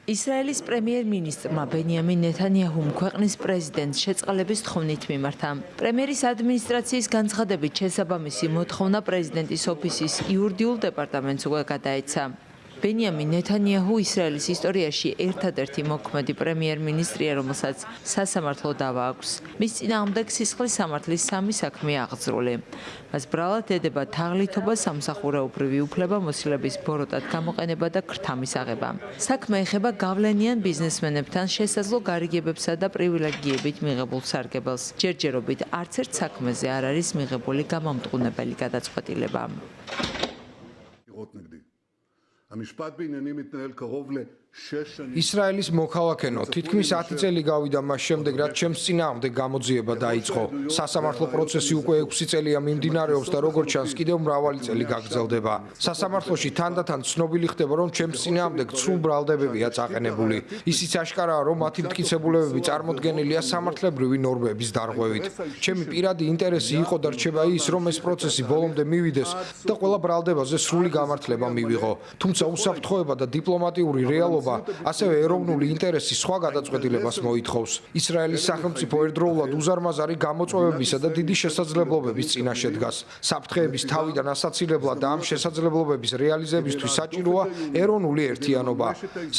ისრაელის პრემიერ-მინისტრმა ბენიამინ ნეთანიაჰუმ ქვეყნის პრეზიდენტს შეწყალების თხოვნით მიმართა. პრემიერის ადმინისტრაციის განცხადებით შესაბამისი მოთხოვნა პრეზიდენტის ოფისის იურიდიულ დეპარტამენტს უკვე გადაეცა. ბენიამინ ნეთანიაჰუ ისრაელის ისტორიაში ერთადერთი მოქმედი პრემიერ-მინისტრია, რომელსაც სასამართლო დავა აქვს. მის წინააღმდეგ სისხლის სამართლის 3 საქმეა აღძრული. მას ბრალად ედება თაღლითობა, სამსახურეობრივი უფლებამოსილების ბოროტად გამოყენება და ქრთამის აღება. საქმე ეხება გავლენიან ბიზნესმენებთან შესაძლო გარიგებებსა და პრივილეგიებით მიღებულ სარგებელს. ჯერჯერობით არც ერთ საქმეზე არ არის მიღებული გამამტყუნებელი გადაწყვეტილება. המשפט בענייני מתנהל קרוב ל6 שנים. ისრაელის მოქალაქენო თითქმის 10 წელი გავიდა მას შემდეგ, რაც ჩემს წინააღმდეგ გამოძიება დაიწყო. სასამართლო პროცესი უკვე 6 წელია მიმდინარეობს და როგორც ჩანს, კიდევ მრავალი წელი გაგრძელდება. სასამართლოში თანდათან ცნობილი ხდება, რომ ჩემს წინააღმდეგ ცრუ ბრალდებებია წაყენებული. ისიც აშკარაა, რომ მათი მტკიცებულებები წარმოდგენილია სამართლებრივი ნორმების დარღვევით. ჩემი პირადი ინტერესი იყო და რჩება ის, რომ ეს პროცესი ბოლომდე მივიდეს და ყველა ბრალდებაზე სრული გამართლება მივიღო. თუმცა უსაფრთხოება და დიპლომატიური რეალობა ასევე ეროვნული ინტერესი სხვა გადაწყვეტილებას მოითხოვს. ისრაელის სახელმწიფო ერთდროულად უზარმაზარი გამოწვევებისა და დიდი შესაძლებლობების წინაშე დგას. საფრთხეების თავიდან ასაცილებლად და ამ შესაძლებლობების რეალიზებისთვის საჭიროა ეროვნული ერთიანობა.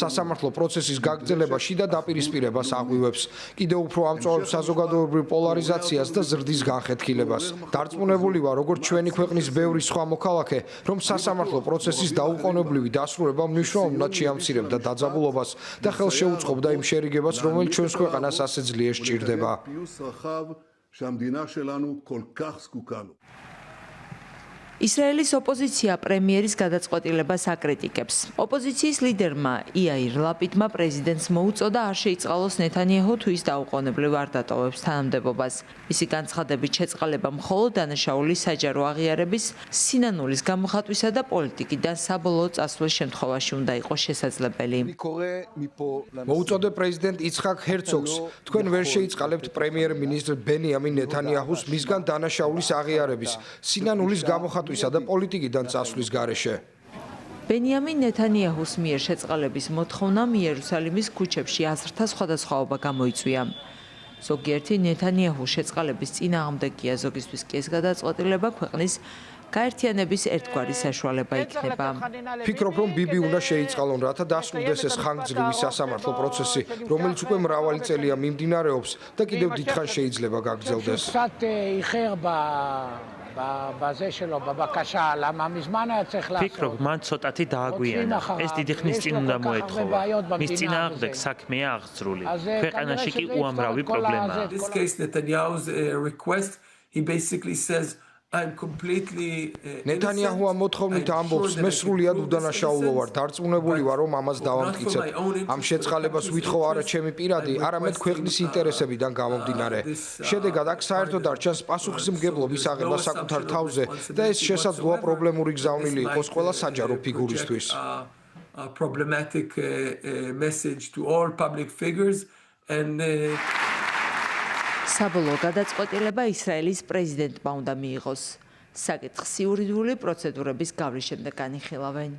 სასამართლო პროცესის გაგრძელება შიდა დაპირისპირებას აღვივებს. კიდევ უფრო ამწვავებს საზოგადოებრივ პოლარიზაციას და ზრდის განხეთქილებას. დარწმუნებული ვარ, როგორც ჩვენი ქვეყნის ბევრი სხვა მოქალაქე, რომ სასამართლო პროცესის დაუყოვნებლივი დასრულება მნიშვნელოვნად შეამცირებდა დაძაბულობას და ხელს შეუწყობდა იმ შერიგებას, რომელიც ჩვენს ქვეყანას ასე ძლიერ სჭირდება. ისრაელის ოპოზიცია პრემიერის გადაწყვეტილებას აკრიტიკებს. ოპოზიციის ლიდერმა იაირ ლაპიდმა პრეზიდენტს მოუწოდა არ შეიწყალოს ნეთანიაჰუ თუ ის დაუყოვნებლივ არ დატოვებს თანამდებობას. მისი განცხადებით შეწყალება მხოლოდ დანაშაული საჯარო აღიარების, სინანულის გამოხატვისა და პოლიტიკიდან საბოლოო წასვლის შემთხვევაში უნდა იყოს შესაძლებელი. მოუწოდე პრეზიდენტ იცხაკ ჰერცოგს, თქვენ ვერ შეიწყალებთ პრემიერ-მინისტრ ბენიამინ ნეთანიაჰუს მისგან დანაშაულის აღიარების, სინანულის გამოხატვისა და პოლიტიკიდან წასვლის გარეშე. ბენიამინ ნეთანიაჰუს მიერ შეწყალების მოთხოვნამ იერუსალიმის ქუჩებში აზრთა სხვადასხვაობა გამოიწვია. ზოგიერთი ნეთანიაჰუს შეწყალების წინააღმდეგია, ზოგისთვის კი ეს გადაწყვეტილება ქვეყნის გაერთიანების ერთგვარი საშუალება იქნება. ფიქრობ, რომ ბიბი უნდა შეიწყალონ, რათა დასრულდეს ეს ხანგრძლივი სასამართლო პროცესი, რომელიც უკვე მრავალი წელია მიმდინარეობს და კიდევ დიდხანს შეიძლება გაგრძელდეს. ფიქრობ, მან ცოტათი დააგვიანა. ეს დიდი ხნის წინ უნდა მოეთხოვა. მის წინააღმდეგ საქმეა აღძრული. ქვეყანაში კი უამრავი პრობლემაა. ნეთანიაჰუ ამ მოთხოვნით ამბობს, მე სრულიად უდანაშაულო ვარ, დარწმუნებული ვარ, რომ ამას დავამტკიცებ. ამ შეწყალებას ვითხოვ არა ჩემი პირადი, არამედ ქვეყნის ინტერესებიდან გამომდინარე. შედეგად აქ საერთოდ არ ჩანს პასუხისმგებლობის აღება საკუთარ თავზე და ეს შესაძლოა პრობლემური გზავნილი იყოს ყველა საჯარო ფიგურისთვის. საბოლოო გადაწყვეტილება ისრაელის პრეზიდენტმა უნდა მიიღოს. საკითხს იურიდიული პროცედურების გავლის შემდეგ განიხილავენ.